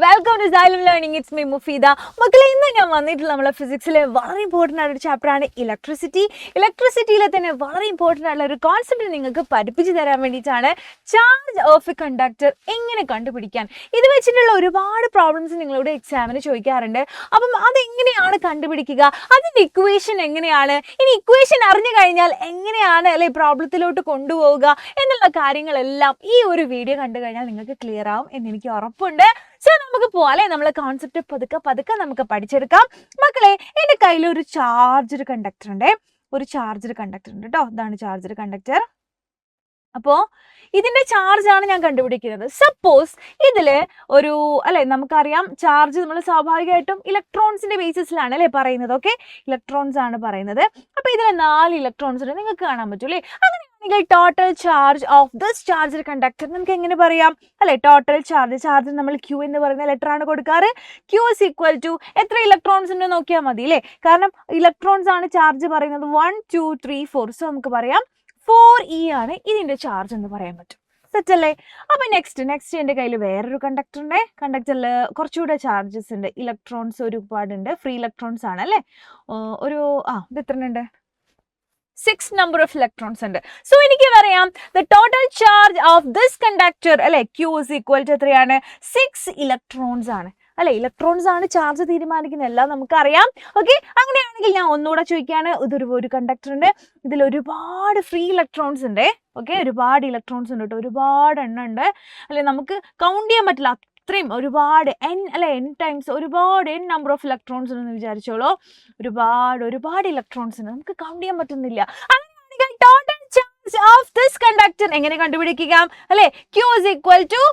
Welcome to Xylem Learning. It's me Mufeeda. മക്കളെ, ഇന്ന് ഞാൻ വന്നിട്ടുള്ള നമ്മളെ ഫിസിക്സിലെ വളരെ ഇമ്പോർട്ടൻ്റ് ആയ ഒരു ചാപ്റ്ററാണ് ഇലക്ട്രിസിറ്റി. ഇലക്ട്രിസിറ്റിയിലെ തന്നെ വളരെ ഇമ്പോർട്ടൻ്റ് ആയിട്ടുള്ള ഒരു കോൺസെപ്റ്റ് നിങ്ങൾക്ക് പഠിപ്പിച്ചു തരാൻ വേണ്ടിയിട്ടാണ് ചാർജ് ഓഫ് എ കണ്ടക്ടർ എങ്ങനെ കണ്ടുപിടിക്കാൻ. ഇത് വെച്ചിട്ടുള്ള ഒരുപാട് പ്രോബ്ലംസ് നിങ്ങളുടെ എക്സാമിന് ചോദിക്കാറുണ്ട്. അപ്പം അതെങ്ങനെയാണ് കണ്ടുപിടിക്കുക, അതിൻ്റെ ഇക്വേഷൻ എങ്ങനെയാണ്, ഇനി ഇക്വേഷൻ അറിഞ്ഞു കഴിഞ്ഞാൽ എങ്ങനെയാണ് അല്ലെ പ്രോബ്ലത്തിലോട്ട് കൊണ്ടുപോവുക എന്നുള്ള കാര്യങ്ങളെല്ലാം ഈ ഒരു വീഡിയോ കണ്ടു കഴിഞ്ഞാൽ നിങ്ങൾക്ക് ക്ലിയർ ആവും എന്ന് എനിക്ക് ഉറപ്പുണ്ട്. സോ നമുക്ക് പോവാം, നമ്മളെ കോൺസെപ്റ്റ് പതുക്കെ നമുക്ക് പഠിച്ചെടുക്കാം. മക്കളെ, എൻ്റെ കയ്യിൽ ഒരു ചാർജർ കണ്ടക്ടർ ഉണ്ട്. കേട്ടോ. ഇതാണ് ചാർജർ കണ്ടക്ടർ. അപ്പോൾ ഇതിന്റെ ചാർജ് ആണ് ഞാൻ കണ്ടുപിടിക്കുന്നത്. സപ്പോസ് ഇതില് ഒരു നമുക്കറിയാം ചാർജ് നമ്മൾ സ്വാഭാവികമായിട്ടും ഇലക്ട്രോൺസിന്റെ ബേസിസിലാണ് അല്ലെ പറയുന്നത്. ഓക്കെ, ഇലക്ട്രോൺസ് ആണ് പറയുന്നത്. അപ്പൊ ഇതിലെ 4 ഇലക്ട്രോൺസ് ഉണ്ട്, നിങ്ങൾക്ക് കാണാൻ പറ്റൂ അല്ലേ. അങ്ങനെയാണെങ്കിൽ total charge of this charger conductor നമുക്ക് എങ്ങനെ പറയാം അല്ലെ? ടോട്ടൽ ചാർജ് നമ്മൾ Q എന്ന് പറയുന്ന ലെറ്റർ ആണ് കൊടുക്കാറ്. Q is equal to എത്ര ഇലക്ട്രോൺസ് ഉണ്ട് നോക്കിയാൽ മതി അല്ലേ, കാരണം ഇലക്ട്രോൺസ് ആണ് ചാർജ് പറയുന്നത്. 1 2 3 4. സോ നമുക്ക് പറയാം 4e ആണ് ഇതിന്റെ ചാർജ് എന്ന് പറയാൻ പറ്റും. സെറ്റ് അല്ലേ? അപ്പൊ നെക്സ്റ്റ് എൻ്റെ കയ്യിൽ വേറൊരു കണ്ടക്ടർ ഉണ്ട്. കണ്ടക്ടറിൽ കുറച്ചുകൂടെ ചാർജസ് ഉണ്ട്. ഇലക്ട്രോൺസ് ഒരുപാടുണ്ട്, ഫ്രീ ഇലക്ട്രോൺസ് ആണ് അല്ലേ. ഇത് എത്ര ഉണ്ട്? 6 number of electrons ഉണ്ട്. സോ എനിക്ക് പറയാം the total charge of this conductor അല്ലെ Q is equal to എത്രയാണ്? 6 ഇലക്ട്രോൺസ് ആണ് അല്ലെ. ഇലക്ട്രോൺസ് ആണ് ചാർജ് തീരുമാനിക്കുന്നത്, എല്ലാം നമുക്കറിയാം. ഓക്കെ, അങ്ങനെയാണെങ്കിൽ ഞാൻ ഒന്നുകൂടെ ചോദിക്കുകയാണ്. ഒരു കണ്ടക്ടർ ഉണ്ട്, ഇതിൽ ഒരുപാട് ഫ്രീ ഇലക്ട്രോൺസ് ഉണ്ട്. ഓക്കെ, ഒരുപാട് ഇലക്ട്രോൺസ് ഉണ്ട് കേട്ടോ, ഒരുപാട് എണ്ണം ഉണ്ട് അല്ലെ. നമുക്ക് കൗണ്ട് ചെയ്യാൻ പറ്റില്ല, അത്രയും ഒരുപാട് n ടൈംസ് ഒരുപാട് n നമ്പർ ഓഫ് ഇലക്ട്രോൺസ് ഉണ്ടെന്ന് വിചാരിച്ചോളൂ. ഒരുപാട് ഇലക്ട്രോൺസ് ഉണ്ട്, നമുക്ക് കൗണ്ട് ചെയ്യാൻ പറ്റുന്നില്ല. അങ്ങനെയാണെങ്കിൽ total charge of this conductor എങ്ങനെ കണ്ടുപിടിക്കുക അല്ലെ? Q is equal to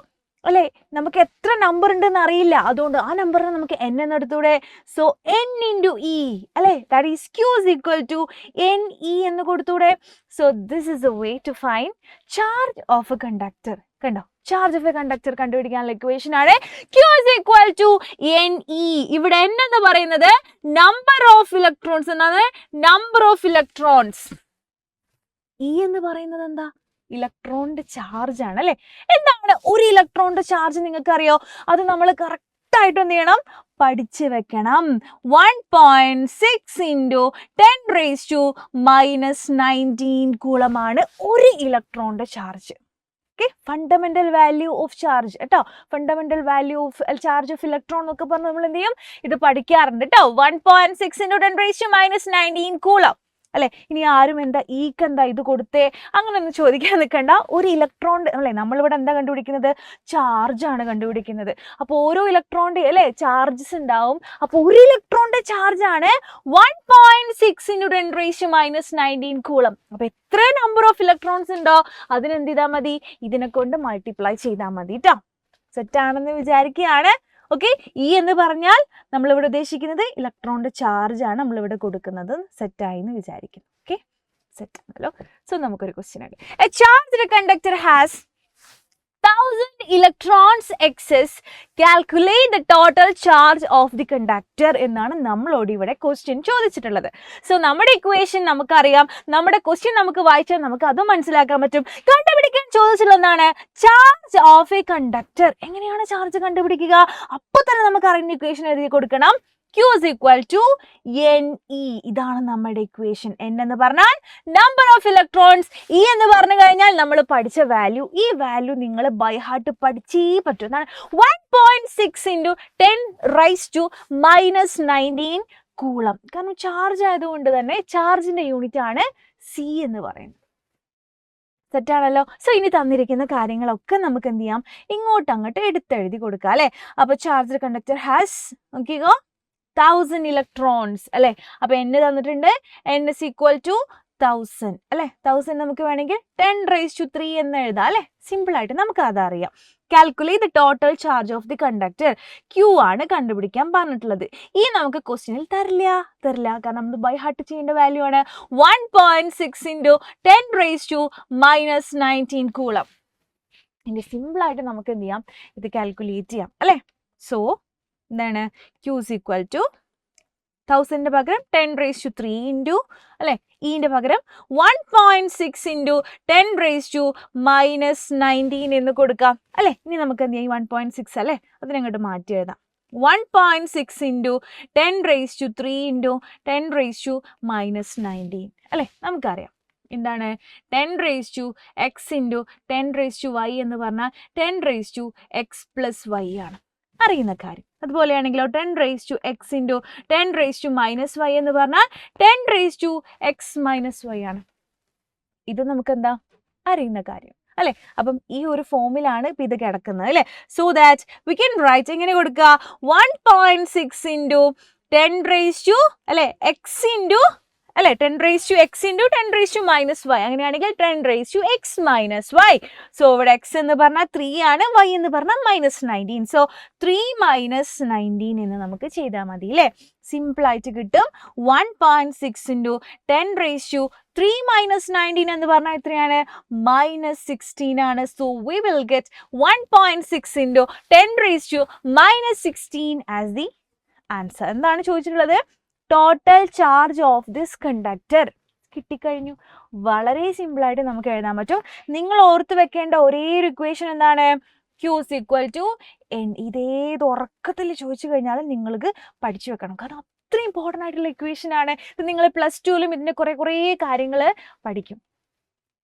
അല്ലെ, നമുക്ക് എത്ര നമ്പർ ഉണ്ടെന്ന് അറിയില്ല, അതുകൊണ്ട് ആ നമ്പറിനെ നമുക്ക് n എന്ന് എടുത്തൂടെ. സോ n into e അല്ലെ, that is Q is equal to ne എന്ന് കൊടുത്തൂടെ. So this is a way to find charge of a conductor. കണ്ടോ, ചാർജ് ഓഫ് എ കണ്ടക്ടർ കണ്ടുപിടിക്കാനുള്ള ഇക്വേഷൻ ആണ് Q is equal to ne. ഇവിടെ n എന്ന് പറയുന്നത് number of electrons എന്നാണ്, number of electrons. e എന്ന് പറയുന്നത് എന്താ? ഇലക്ട്രോണിന്റെ ചാർജ് ആണ് അല്ലെ. എന്താണ് ഒരു ഇലക്ട്രോണിന്റെ ചാർജ് നിങ്ങൾക്ക് അറിയോ? അത് നമ്മൾ കറക്റ്റ് ആയിട്ട് എന്ത് ചെയ്യണം? പഠിച്ചു വെക്കണം. 1.6 into 10 raised to -19 കൂളമാണ് ഒരു ഇലക്ട്രോണിന്റെ charge. Okay, fundamental value of charge കേട്ടോ. Fundamental value of charge of electron എന്നൊക്കെ പറഞ്ഞ് നമ്മൾ എന്ത് ചെയ്യും? ഇത് പഠിക്കാറുണ്ട് കേട്ടോ. 1.6 into 10 raised to -19 കൂളം അല്ലെ. ഇനി ആരും എന്താ ഈക്ക് എന്താ ഇത് കൊടുത്തേ അങ്ങനെ ഒന്നും ചോദിക്കാൻ നിൽക്കണ്ട. ഒരു ഇലക്ട്രോൺ അല്ലെ, നമ്മളിവിടെ എന്താ കണ്ടുപിടിക്കുന്നത്? ചാർജ് ആണ് കണ്ടുപിടിക്കുന്നത്. അപ്പോൾ ഓരോ ഇലക്ട്രോണിന്റെ അല്ലെ ചാർജസ് ഉണ്ടാവും. അപ്പോൾ ഒരു ഇലക്ട്രോണിന്റെ ചാർജ് ആണ് 1.6 into 10 raised to -19 കൂളം. അപ്പൊ എത്ര നമ്പർ ഓഫ് ഇലക്ട്രോൺസ് ഉണ്ടോ അതിനെന്ത് ചെയ്താൽ മതി? ഇതിനെ കൊണ്ട് മൾട്ടിപ്ലൈ ചെയ്താൽ മതി കേട്ടോ. സെറ്റ് ആണെന്ന് വിചാരിക്കുകയാണ്. ഓക്കെ, ഇ എന്ന് പറഞ്ഞാൽ നമ്മളിവിടെ ഉദ്ദേശിക്കുന്നത് ഇലക്ട്രോണിന്റെ ചാർജ് ആണ് നമ്മളിവിടെ കൊടുക്കുന്നത്. സെറ്റായി എന്ന് വിചാരിക്കുന്നു. ഓക്കെ, സെറ്റ് ആണല്ലോ. സോ നമുക്കൊരു ക്വസ്റ്റ്യൻ ആണ്. A charged conductor has 1000 electrons excess. Calculate the total charge of the conductor എന്നാണ് നമ്മളോട് ഇവിടെ ക്വസ്റ്റ്യൻ ചോദിച്ചിട്ടുള്ളത്. സോ നമ്മുടെ ഇക്വേഷൻ നമുക്കറിയാം, നമ്മുടെ ക്വസ്റ്റ്യൻ നമുക്ക് വായിച്ചാൽ നമുക്ക് അതും മനസ്സിലാക്കാൻ പറ്റും. കണ്ടുപിടിക്കാൻ ചോദിച്ചിട്ടുള്ള എന്താണ്? Charge of a conductor. എങ്ങനെയാണ് ചാർജ് കണ്ടുപിടിക്കുക? അപ്പൊ തന്നെ നമുക്ക് അറിയുന്ന ഇക്വേഷൻ എഴുതി കൊടുക്കണം. Q is equal to ne. ഇതാണ് നമ്മുടെ ഇക്വേഷൻ. n എന്ന് പറഞ്ഞാൽ നമ്പർ ഓഫ് ഇലക്ട്രോൺസ്, e എന്ന് പറഞ്ഞു കഴിഞ്ഞാൽ നമ്മൾ പഠിച്ച വാല്യൂ. ഈ വാല്യൂ നിങ്ങൾ ബൈ ഹാർട്ട് പഠിച്ചേ പറ്റൂ. എന്താണ്? 1.6 into 10 raised to -19 കൂളം. കാരണം ചാർജ് ആയതുകൊണ്ട് തന്നെ ചാർജിന്റെ യൂണിറ്റ് ആണ് C എന്ന് പറയുന്നത്. സെറ്റാണല്ലോ. സോ ഇനി തന്നിരിക്കുന്ന കാര്യങ്ങളൊക്കെ നമുക്ക് എന്ത് ചെയ്യാം? അങ്ങോട്ട് എടുത്തെഴുതി കൊടുക്കാം അല്ലെ. അപ്പൊ ചാർജർ കണ്ടക്ടർ ഹാസ് നോക്കിക്കോ 1000 ഇലക്ട്രോൺസ് അല്ലെ. അപ്പൊ n തന്നിട്ടുണ്ട്, n is equal to 1000 അല്ലെ. 1000 നമുക്ക് വേണമെങ്കിൽ 10 raised to 3 എന്ന് എഴുതാം അല്ലെ. സിമ്പിൾ ആയിട്ട് നമുക്ക് അതറിയാം. Calculate the total charge of the conductor. Q ആണ് കണ്ടുപിടിക്കാൻ പറഞ്ഞിട്ടുള്ളത്. ഈ നമുക്ക് ക്വസ്റ്റ്യനിൽ തരില്ല, കാരണം നമ്മൾ ബൈ ഹാർട്ട് ചെയ്യേണ്ട വാല്യൂ ആണ് 1.6 into 10 raised to -19 കൂളം. ഇനി സിമ്പിൾ ആയിട്ട് നമുക്ക് എന്ത് ചെയ്യാം? ഇത് കാൽക്കുലേറ്റ് ചെയ്യാം അല്ലെ. സോ എന്താണ്? Q is equal to 1000 പകരം 10⁻³ ഇൻറ്റു അല്ലേ ഇൻ്റെ പകരം 1.6 ഇൻറ്റു 10⁻⁻19 എന്ന് കൊടുക്കാം അല്ലേ. ഇനി നമുക്ക് എന്ത് ചെയ്യാം 1.6 അല്ലേ അതിനങ്ങോട്ട് മാറ്റി എഴുതാം. 1.6 ഇൻറ്റു 10⁻³ ഇൻറ്റു 10⁻⁻19 അല്ലേ. നമുക്കറിയാം എന്താണ് 10⁻x ഇൻറ്റു 10⁻y എന്ന് പറഞ്ഞാൽ 10⁻x + y ആണ് അറിയുന്ന കാര്യം. അതുപോലെയാണെങ്കിലോ 10⁻x ഇൻറ്റു 10⁻⁻y എന്ന് പറഞ്ഞാൽ 10⁻x - y ആണ്. ഇത് നമുക്ക് എന്താ അറിയുന്ന കാര്യം അല്ലെ. അപ്പം ഈ ഒരു ഫോമിലാണ് ഇപ്പം ഇത് കിടക്കുന്നത് അല്ലേ. So that we can write എങ്ങനെ കൊടുക്കുക 1.6 ഇൻറ്റു 10⁻, അല്ലെ x ഇൻറ്റു അല്ലെ 10⁻x ഇൻറ്റു 10⁻⁻y അങ്ങനെയാണെങ്കിൽ 10⁻x - y. സോ ഇവിടെ x എന്ന് പറഞ്ഞാൽ 3 ആണ്, y എന്ന് പറഞ്ഞാൽ -19. സോ 3 - 19 എന്ന് നമുക്ക് ചെയ്താൽ മതി അല്ലേ. സിമ്പിൾ ആയിട്ട് കിട്ടും. 1.6 ഇൻറ്റു 10⁻³ - 19 എന്ന് പറഞ്ഞാൽ എത്രയാണ് -16 ആണ്. So we will get 1.6 into 10⁻⁻16 as the answer. എന്താണ് ചോദിച്ചിട്ടുള്ളത്? Total charge of this conductor കിട്ടിക്കഴിഞ്ഞു. വളരെ സിമ്പിളായിട്ട് നമുക്ക് എഴുതാൻ പറ്റും. നിങ്ങൾ ഓർത്ത് വെക്കേണ്ട ഒരേ ഒരു ഇക്വേഷൻ എന്താണ്? Q = N. ഇതേത് ഉറക്കത്തിൽ ചോദിച്ചു കഴിഞ്ഞാൽ നിങ്ങൾക്ക് പഠിച്ചു വെക്കണം. കാരണം അത്രയും ഇമ്പോർട്ടൻ്റ് ആയിട്ടുള്ള ഇക്വേഷൻ ആണ് ഇത്. നിങ്ങൾ +2ലും ഇതിൻ്റെ കുറേ കാര്യങ്ങൾ പഠിക്കും.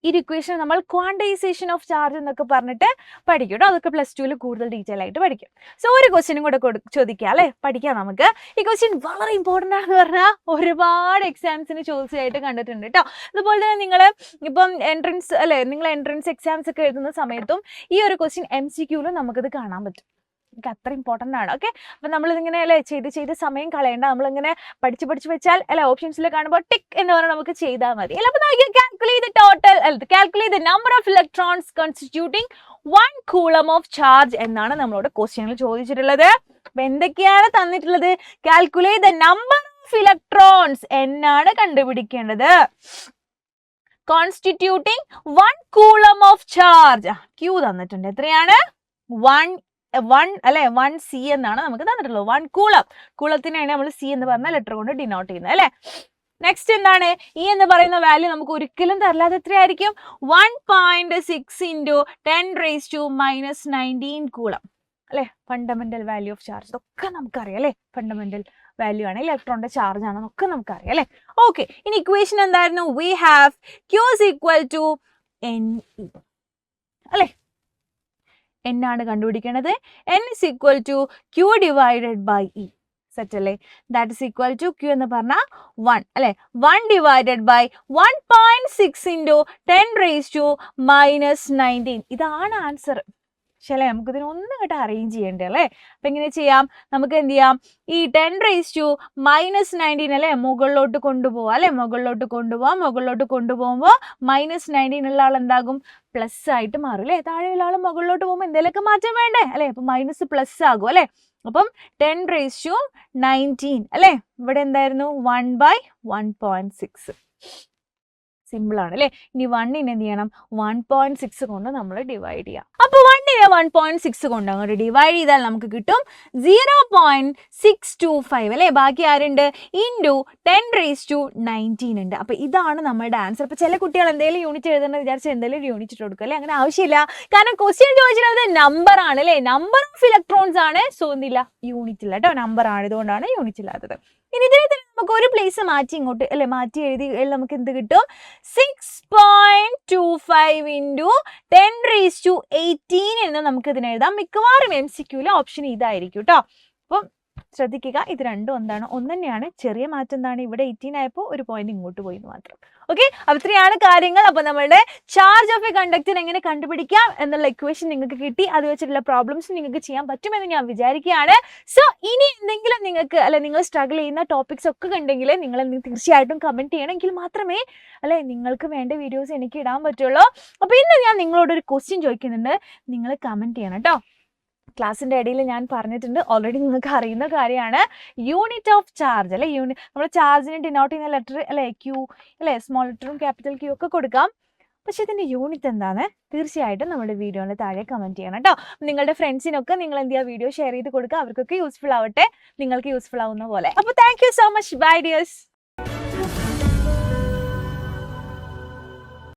ഈ ഇക്വേഷൻ നമ്മൾ ക്വാണ്ടൈസേഷൻ ഓഫ് ചാർജ് എന്നൊക്കെ പറഞ്ഞിട്ട് പഠിക്കും കേട്ടോ. അതൊക്കെ +2ൽ കൂടുതൽ ഡീറ്റെയിൽ ആയിട്ട് പഠിക്കും. സോ ഒരു ക്വസ്റ്റ്യനും കൂടെ ചോദിക്കാം അല്ലേ, പഠിക്കാം നമുക്ക്. ഈ ക്വസ്റ്റ്യൻ വളരെ ഇമ്പോർട്ടൻ്റ് ആണെന്ന് പറഞ്ഞാൽ ഒരുപാട് എക്സാംസിന് ചോദിച്ചതായിട്ട് കണ്ടിട്ടുണ്ട് കേട്ടോ. അതുപോലെ തന്നെ നിങ്ങൾ ഇപ്പം എൻട്രൻസ് അല്ലേ, നിങ്ങൾ എൻട്രൻസ് എക്സാംസ് ഒക്കെ എഴുതുന്ന സമയത്തും ഈ ഒരു ക്വസ്റ്റ്യൻ MCQലും നമുക്കിത് കാണാൻ പറ്റും. എനിക്ക് അത്ര ഇമ്പോർട്ടൻ്റ് ആണ്. ഓക്കെ, അപ്പം നമ്മളിതിങ്ങനെ അല്ലേ ചെയ്ത് സമയം കളയേണ്ട. നമ്മളിങ്ങനെ പഠിച്ച് വെച്ചാൽ അല്ലെ ഓപ്ഷൻസിൽ കാണുമ്പോൾ ടിക്ക് എന്ന് പറഞ്ഞാൽ നമുക്ക് ചെയ്താൽ മതി. അപ്പോൾ calculate the number of electrons constituting 1 coulomb of charge എന്നാണ് നമ്മളോട് ക്വസ്റ്റ്യനിൽ ചോദിച്ചിട്ടുള്ളത്. അപ്പം എന്തൊക്കെയാണ് തന്നിട്ടുള്ളത്? Calculate the number of electrons എന്നാണ് കണ്ടുപിടിക്കേണ്ടത്. Constituting 1 coulomb of charge Q തന്നിട്ടുണ്ട്. എത്രയാണ്? 1 അല്ലെ 1C എന്നാണ് നമുക്ക് തന്നിട്ടുള്ളത്. 1 കൂളം. കൂളത്തിനാണ് നമ്മൾ C എന്ന് പറഞ്ഞ ലെറ്റർ കൊണ്ട് ഡിനോട്ട് ചെയ്യുന്നത് അല്ലെ. നെക്സ്റ്റ് എന്താണ്? E എന്ന് പറയുന്ന വാല്യൂ നമുക്ക് ഒരിക്കലും തരില്ല. അത് എത്രയായിരിക്കും? 1.6 ഇൻറ്റു 10⁻⁻19 കൂളം അല്ലെ. ഫണ്ടമെന്റൽ വാല്യൂ ഓഫ് ചാർജ് ഇതൊക്കെ നമുക്കറിയാം അല്ലെ. ഫണ്ടമെന്റൽ വാല്യൂ ആണ്, ഇലക്ട്രോണിന്റെ ചാർജ് ആണെന്നൊക്കെ നമുക്കറിയാം അല്ലെ. ഓക്കെ, ഇനി ഇക്വേഷൻ എന്തായിരുന്നു? വി ഹാവ് Q = NE അല്ലെ. N ആണ് കണ്ടുപിടിക്കേണ്ടത്. N = Q / E. സെറ്റ് അല്ലേ. That is equal to Q എന്ന് പറഞ്ഞാൽ 1 അല്ലെ. 1 / 1.6 ഇൻറ്റു 10⁻⁻19 ഇതാണ് ആൻസർ. ശരി, നമുക്കിതിന് ഒന്നും കേട്ട് അറേഞ്ച് ചെയ്യണ്ടേ അല്ലേ. അപ്പം എങ്ങനെ ചെയ്യാം? നമുക്ക് എന്ത് ചെയ്യാം? ഈ 10⁻⁻19 അല്ലേ മുകളിലോട്ട് കൊണ്ടുപോവാം അല്ലെ. മുകളിലോട്ട് കൊണ്ടുപോകുമ്പോൾ -19 ഉള്ള ആൾ എന്താകും? പ്ലസ് ആയിട്ട് മാറും അല്ലേ. താഴെയുള്ള ആൾ മുകളിലോട്ട് പോകുമ്പോൾ എന്തെങ്കിലുമൊക്കെ മാറ്റം വേണ്ടേ അല്ലെ. അപ്പം മൈനസ് പ്ലസ് ആകും അല്ലെ. അപ്പം 10⁻19 അല്ലെ. ഇവിടെ എന്തായിരുന്നു? 1/1.6. സിമ്പിൾ ആണ് അല്ലേ. ഇനി 1നെ എന്ത് ചെയ്യണം? 1.6 കൊണ്ട് നമ്മൾ ഡിവൈഡ് ചെയ്യാം. അപ്പോൾ 1നെ 1.6 കൊണ്ട് അങ്ങോട്ട് ഡിവൈഡ് ചെയ്താൽ നമുക്ക് കിട്ടും 0.625 അല്ലേ. ബാക്കി ആരുണ്ട്? ഇൻറ്റു 10⁻19 ഉണ്ട്. അപ്പോൾ ഇതാണ് നമ്മുടെ ആൻസർ. അപ്പോൾ ചില കുട്ടികൾ എന്തെങ്കിലും യൂണിറ്റ് എഴുതണമെന്ന് വിചാരിച്ചാൽ എന്തെങ്കിലും യൂണിറ്റ് ഇട്ട് കൊടുക്കുക അല്ലേ. അങ്ങനെ ആവശ്യമില്ല. കാരണം ക്വസ്റ്റ്യൻ ചോദിച്ചിട്ടുള്ളത് നമ്പർ ആണ് അല്ലേ. നമ്പർ ഓഫ് ഇലക്ട്രോൺസ് ആണ്. സോ എന്തില്ല? യൂണിറ്റ് ഇല്ല കേട്ടോ. നമ്പർ ആണ്, ഇതുകൊണ്ടാണ് യൂണിറ്റ് ഇല്ലാത്തത്. ഇനി ഇതിനെ തന്നെ നമുക്ക് ഒരു പ്ലേസ് മാറ്റി ഇങ്ങോട്ട് അല്ലെ മാറ്റി എഴുതി നമുക്ക് എന്ത് കിട്ടും? 6.25 ഇൻറ്റു 10⁻18 എന്ന് നമുക്ക് ഇതിനെ എഴുതാം. മിക്കവാറും MCQലെ ഓപ്ഷൻ ഇതായിരിക്കും കേട്ടോ. അപ്പം ശ്രദ്ധിക്കുക, ഇത് രണ്ടും എന്താണ്? ഒന്ന് തന്നെയാണ്. ചെറിയ മാറ്റം എന്താണ്? ഇവിടെ 18 ആയപ്പോൾ ഒരു പോയിന്റ് ഇങ്ങോട്ട് പോയി എന്ന് മാത്രം. ഓക്കെ, അപ്പോൾ ഇത്രയാണ് കാര്യങ്ങൾ. അപ്പോൾ നമ്മളുടെ ചാർജ് ഓഫ് എ കണ്ടക്ടർ എങ്ങനെ കണ്ടുപിടിക്കാം എന്നുള്ള ഇക്വേഷൻ നിങ്ങൾക്ക് കിട്ടി. അത് വെച്ചിട്ടുള്ള പ്രോബ്ലംസ് നിങ്ങൾക്ക് ചെയ്യാൻ പറ്റുമെന്ന് ഞാൻ വിചാരിക്കുകയാണ്. സോ ഇനി എന്തെങ്കിലും നിങ്ങൾക്ക് അല്ലെ നിങ്ങൾ സ്ട്രഗിൾ ചെയ്യുന്ന ടോപ്പിക്സ് ഒക്കെ ഉണ്ടെങ്കിൽ നിങ്ങൾ തീർച്ചയായിട്ടും കമൻറ്റ് ചെയ്യണമെങ്കിൽ മാത്രമേ അല്ലെ നിങ്ങൾക്ക് വേണ്ട വീഡിയോസ് എനിക്ക് ഇടാൻ പറ്റുള്ളൂ. അപ്പോൾ ഇന്ന് ഞാൻ നിങ്ങളോട് ഒരു ക്വസ്റ്റ്യൻ ചോദിക്കുന്നുണ്ട്, നിങ്ങൾ കമൻറ്റ് ചെയ്യണം കേട്ടോ. ക്ലാസ്സിൻ്റെ ഇടയിൽ ഞാൻ പറഞ്ഞിട്ടുണ്ട്, ഓൾറെഡി നിങ്ങൾക്ക് അറിയുന്ന കാര്യമാണ്. യൂണിറ്റ് ഓഫ് ചാർജ് അല്ലെ. നമ്മൾ ചാർജിനെ ഡിനോട്ട് ചെയ്യുന്ന ലെറ്റർ അല്ലെ Q അല്ലെ. സ്മോൾ ലെറ്ററും ക്യാപിറ്റൽ Q ഒക്കെ കൊടുക്കാം. പക്ഷേ ഇതിൻ്റെ യൂണിറ്റ് എന്താണ്? തീർച്ചയായിട്ടും നമ്മുടെ വീഡിയോയുടെ താഴെ കമൻറ്റ് ചെയ്യണം കേട്ടോ. നിങ്ങളുടെ ഫ്രണ്ട്സിനൊക്കെ നിങ്ങൾ എന്ത് ചെയ്യുക, വീഡിയോ ഷെയർ ചെയ്ത് കൊടുക്കുക. അവർക്കൊക്കെ യൂസ്ഫുൾ ആവട്ടെ, നിങ്ങൾക്ക് യൂസ്ഫുൾ ആവുന്ന പോലെ. അപ്പോൾ thank you so much. Bye dears.